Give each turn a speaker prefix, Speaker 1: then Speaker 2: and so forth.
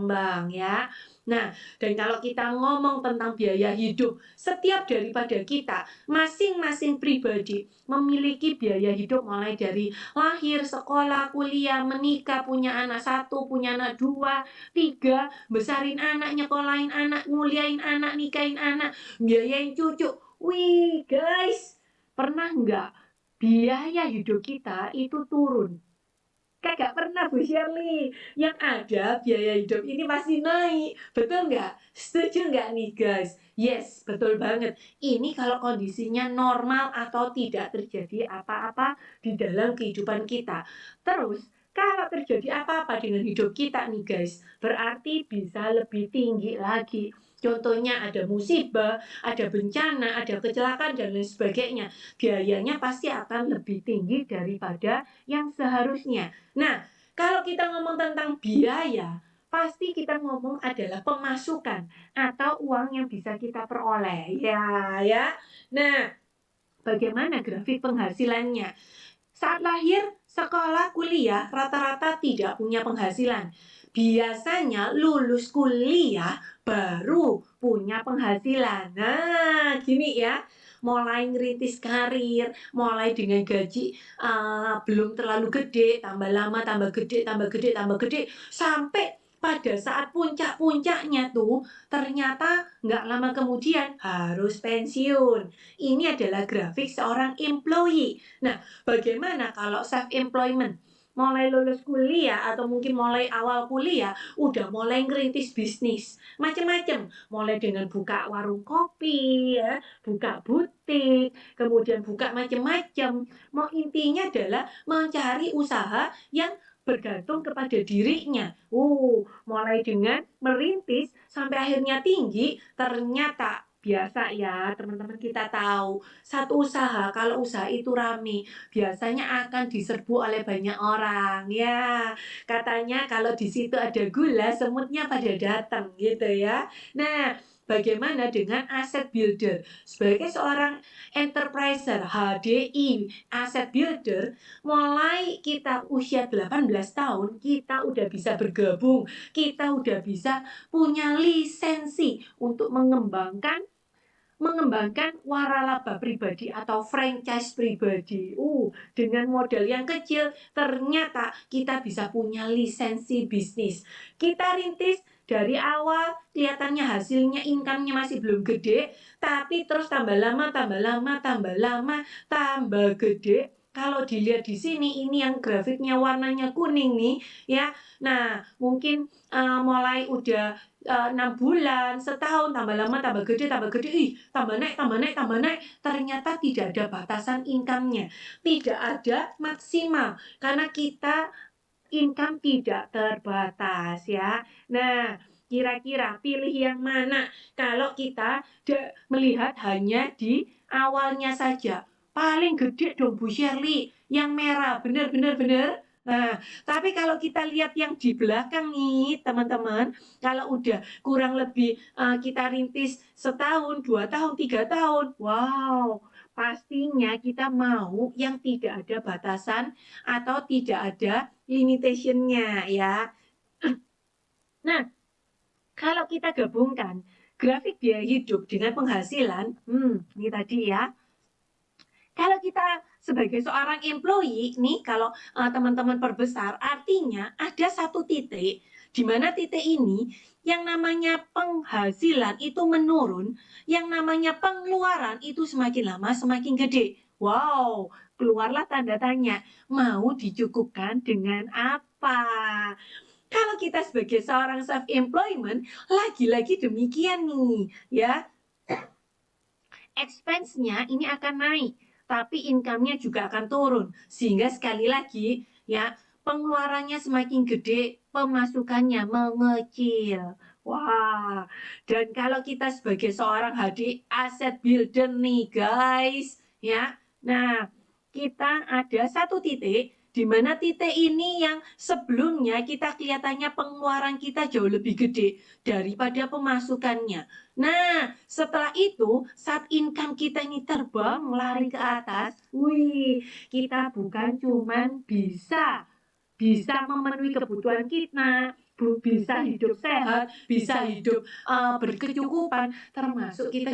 Speaker 1: berkembang ya. Nah, dan kalau kita ngomong tentang biaya hidup, setiap daripada kita, masing-masing pribadi memiliki biaya hidup mulai dari lahir, sekolah, kuliah, menikah, punya anak satu, punya anak dua, tiga, besarin anak, nyekolahin anak, nguliahin anak, nikahin anak, biayain cucu. Wih, guys, pernah nggak biaya hidup kita itu turun? Kagak pernah Bu Shirley, yang ada biaya hidup ini pasti naik, betul nggak? Setuju nggak nih guys? Yes, betul banget. Ini kalau kondisinya normal atau tidak terjadi apa-apa di dalam kehidupan kita. Terus, kalau terjadi apa-apa dengan hidup kita nih guys, berarti bisa lebih tinggi lagi. Contohnya ada musibah, ada bencana, ada kecelakaan, dan lain sebagainya. Biayanya pasti akan lebih tinggi daripada yang seharusnya. Nah, kalau kita ngomong tentang biaya, pasti kita ngomong adalah pemasukan atau uang yang bisa kita peroleh. Ya. Nah, bagaimana grafik penghasilannya? Saat lahir, sekolah, kuliah, rata-rata tidak punya penghasilan. Biasanya lulus kuliah baru punya penghasilan. Nah, gini ya, mulai ngerintis karir, mulai dengan gaji belum terlalu gede, tambah lama, tambah gede, tambah gede, tambah gede, sampai pada saat puncak-puncaknya tuh, ternyata nggak lama kemudian harus pensiun. Ini adalah grafik seorang employee. Nah, bagaimana kalau self employment? Mulai lulus kuliah atau mungkin mulai awal kuliah udah mulai ngerintis bisnis macam-macam, mulai dengan buka warung kopi ya, buka butik, kemudian buka macam-macam. Mau intinya adalah mencari usaha yang bergantung kepada dirinya. Mulai dengan merintis sampai akhirnya tinggi, ternyata biasa ya teman-teman kita tahu satu usaha kalau usaha itu rame biasanya akan diserbu oleh banyak orang ya katanya kalau di situ ada gula semutnya pada datang gitu ya. Nah, bagaimana dengan asset builder sebagai seorang enterpriser HDI asset builder mulai kita usia 18 tahun kita udah bisa bergabung, kita udah bisa punya lisensi untuk mengembangkan waralaba pribadi atau franchise pribadi. Dengan modal yang kecil, ternyata kita bisa punya lisensi bisnis. Kita rintis dari awal, kelihatannya hasilnya, income-nya masih belum gede, tapi terus tambah lama, tambah lama, tambah lama, tambah gede. Kalau dilihat di sini, ini yang grafiknya warnanya kuning nih, ya. Nah, mungkin mulai udah 6 bulan, setahun, tambah lama, tambah gede, tambah naik, tambah naik, tambah naik. Ternyata tidak ada batasan income-nya. Tidak ada maksimal. Karena kita income tidak terbatas ya. Nah, kira-kira pilih yang mana? Kalau kita melihat hanya di awalnya saja. Paling gede dong Bu Shirley, yang merah, bener. Nah, tapi kalau kita lihat yang di belakang nih, teman-teman, kalau udah kurang lebih kita rintis setahun, 2 tahun, 3 tahun, wow, pastinya kita mau yang tidak ada batasan atau tidak ada limitation-nya ya. Nah, kalau kita gabungkan grafik biaya hidup dengan penghasilan, ini tadi ya. Kalau kita sebagai seorang employee nih, kalau teman-teman perbesar, artinya ada satu titik di mana titik ini yang namanya penghasilan itu menurun, yang namanya pengeluaran itu semakin lama semakin gede. Wow, keluarlah tanda tanya, mau dicukupkan dengan apa? Kalau kita sebagai seorang self employment, lagi-lagi demikian nih, ya. Expense-nya ini akan naik, tapi income-nya juga akan turun. Sehingga sekali lagi, ya, pengeluarannya semakin gede, pemasukannya mengecil. Wah, dan kalau kita sebagai seorang HD asset builder nih guys, ya. Nah, kita ada satu titik di mana titik ini yang sebelumnya kita kelihatannya pengeluaran kita jauh lebih gede daripada pemasukannya. Nah, setelah itu, saat income kita ini terbang lari ke atas, kita bukan cuman bisa memenuhi kebutuhan kita, bisa hidup sehat, bisa hidup berkecukupan, termasuk kita